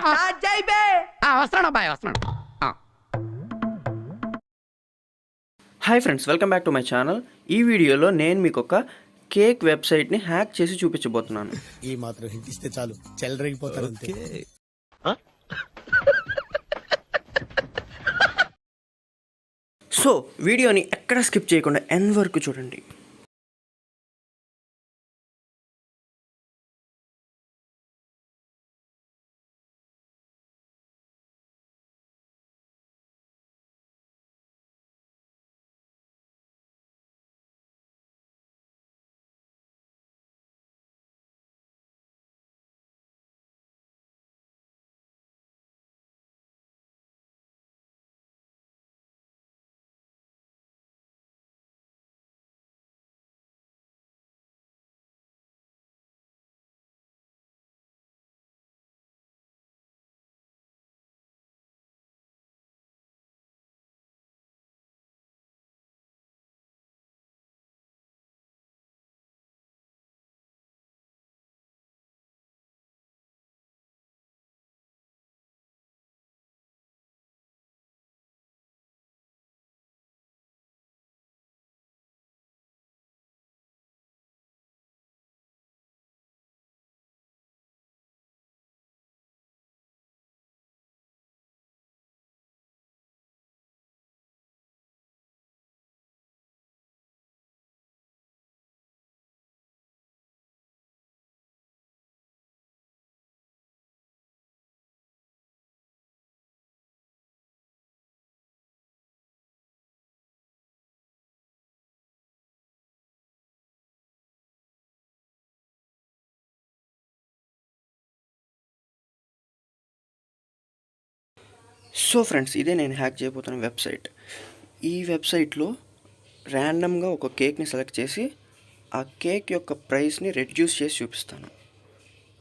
వస్తున్నాను అబ్బాయి, వస్తున్నాను. Hi friends, welcome back to my channel. ఈ వీడియోలో నేను మీకు ఒక కేక్ వెబ్సైట్ని హ్యాక్ చేసి చూపించబోతున్నాను. ఈ మాత్రం హింట్ ఇస్తే చాలు చెలరేగిపోతారు అంతే. సో వీడియోని ఎక్కడ స్కిప్ చేయకుండా ఎండ్ వరకు చూడండి. సో ఫ్రెండ్స్, ఇదే నేను హ్యాక్ చేయబోతున్న వెబ్సైట్. ఈ వెబ్సైట్లో ర్యాండమ్గా ఒక కేక్ని సెలెక్ట్ చేసి ఆ కేక్ యొక్క ప్రైస్ని రెడ్యూస్ చేసి చూపిస్తాను.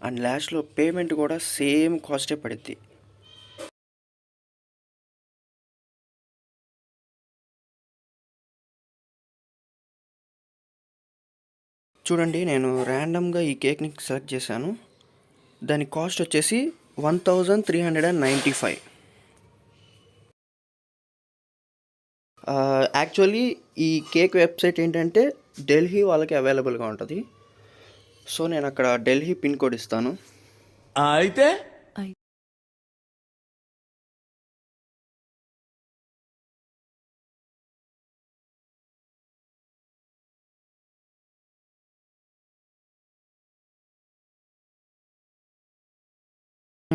అండ్ లాస్ట్లో పేమెంట్ కూడా సేమ్ కాస్టే పడుద్ది. చూడండి, నేను ర్యాండమ్గా ఈ కేక్ని సెలెక్ట్ చేశాను. దాని కాస్ట్ వచ్చేసి 1395. యాక్చువల్లీ ఈ కేక్ వెబ్సైట్ ఏంటంటే ఢిల్లీ వాళ్ళకి అవైలబుల్గా ఉంటుంది. సో నేను అక్కడ ఢిల్లీ పిన్ కోడ్ ఇస్తాను. అయితే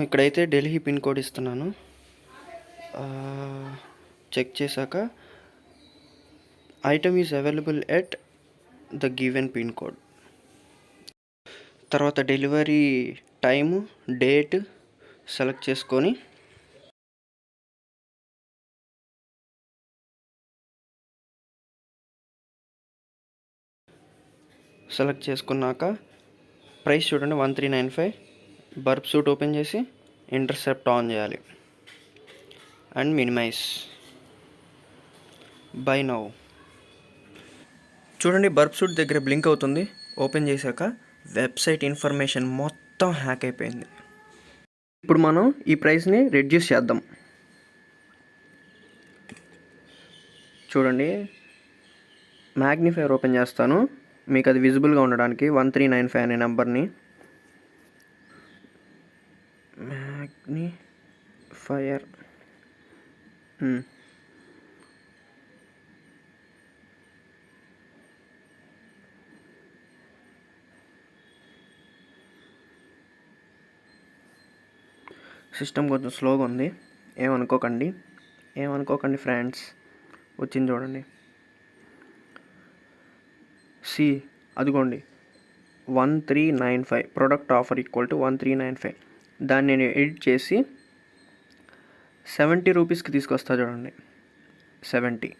ఇక్కడైతే ఢిల్లీ పిన్ కోడ్ ఇస్తున్నాను. చెక్ చేశాక item is available at the given pin code. తర్వాత డెలివరీ టైము, డేట్ సెలెక్ట్ చేసుకొని సెలెక్ట్ చేసుకున్నాక ప్రైస్ చూడండి 1395. బర్బ్ సూట్ ఓపెన్ చేసి ఇంటర్సెప్ట్ ఆన్ చేయాలి అండ్ మినిమైజ్ బై నౌ. చూడండి, బర్బ్ సూట్ దగ్గర బ్లింక్ అవుతుంది. ఓపెన్ చేశాక వెబ్సైట్ ఇన్ఫర్మేషన్ మొత్తం హ్యాక్ అయిపోయింది. ఇప్పుడు మనం ఈ ప్రైస్ని రెడ్యూస్ చేద్దాం. చూడండి, మ్యాగ్నిఫైర్ ఓపెన్ చేస్తాను మీకు అది విజిబుల్గా ఉండడానికి. 1395 అనే నెంబర్ని మ్యాగ్నిఫైర్ సిస్టమ్ కొంచెం స్లోగా ఉంది, ఏమనుకోకండి ఫ్రెండ్స్. వచ్చింది చూడండి, అదిగోండి 1395. Product offer equal to 1395. దాన్ని నేను ఎడిట్ చేసి 70 రూపీస్కి తీసుకొస్తా చూడండి. 70.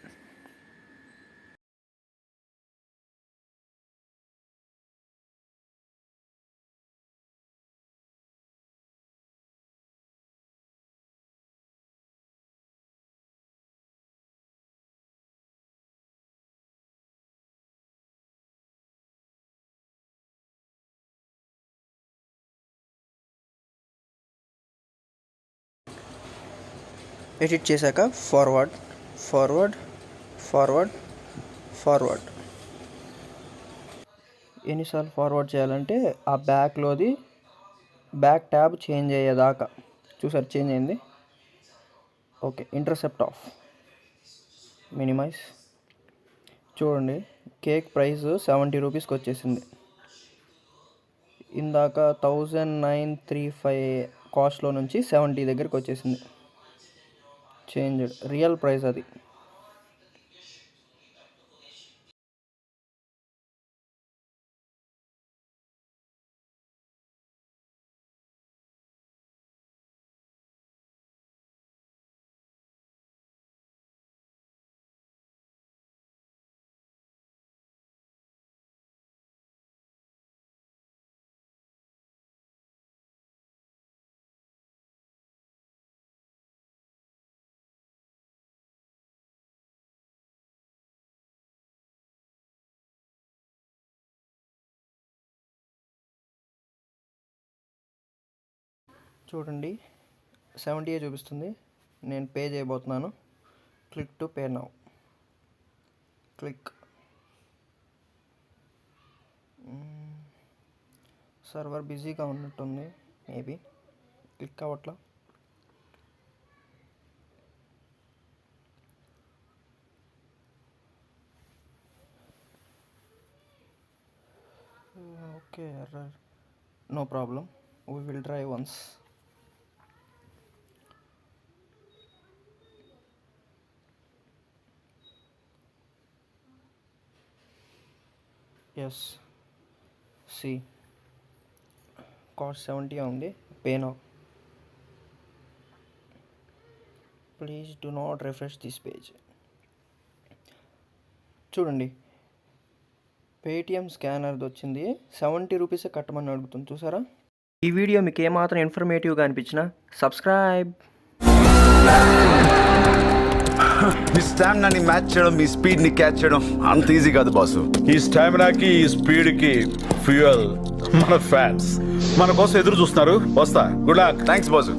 ఎడిట్ చేశాక ఫార్వర్డ్ ఫార్వర్డ్ ఫార్వర్డ్ ఫార్వర్డ్. ఎన్నిసార్లు ఫార్వర్డ్ చేయాలంటే ఆ బ్యాక్లోది బ్యాక్ ట్యాబ్ చేంజ్ అయ్యేదాకా. చూసారు చేంజ్ అయింది. Okay, intercept off, minimize. చూడండి కేక్ ప్రైస్ 70 రూపీస్కి వచ్చేసింది. ఇందాక 1935 కాస్ట్లో నుంచి 70 దగ్గరికి వచ్చేసింది. చేంజ్డ్ రియల్ ప్రైస్ అది. చూడండి 70 చూపిస్తుంది. నేను పే చేయబోతున్నాను. Click to pay now. Click. Server బిజీగా ఉన్నట్టుంది, మేబీ క్లిక్ అవ్వట్లా. Okay, error, no problem, we will try once. Yes, see cost 70 ఉంది. Pay now. Please do not refresh this page. చూడండి పేటిఎం స్కానర్ది వచ్చింది. 70 రూపీసే కట్టమని అడుగుతుంది. చూసారా? ఈ వీడియో మీకు ఏమాత్రం ఇన్ఫర్మేటివ్గా అనిపించినా సబ్స్క్రైబ్. మీ స్టామినాని మ్యాచ్ చేయడం, మీ స్పీడ్ ని క్యాచ్ చేయడం అంత ఈజీ కాదు బాసు. ఈ స్టామినాకి ఈ స్పీడ్ కి ఫ్యూయల్ మన ఫ్యాన్స్ మన కోసం ఎదురు చూస్తున్నారు. వస్తా. Good luck. Thanks boss.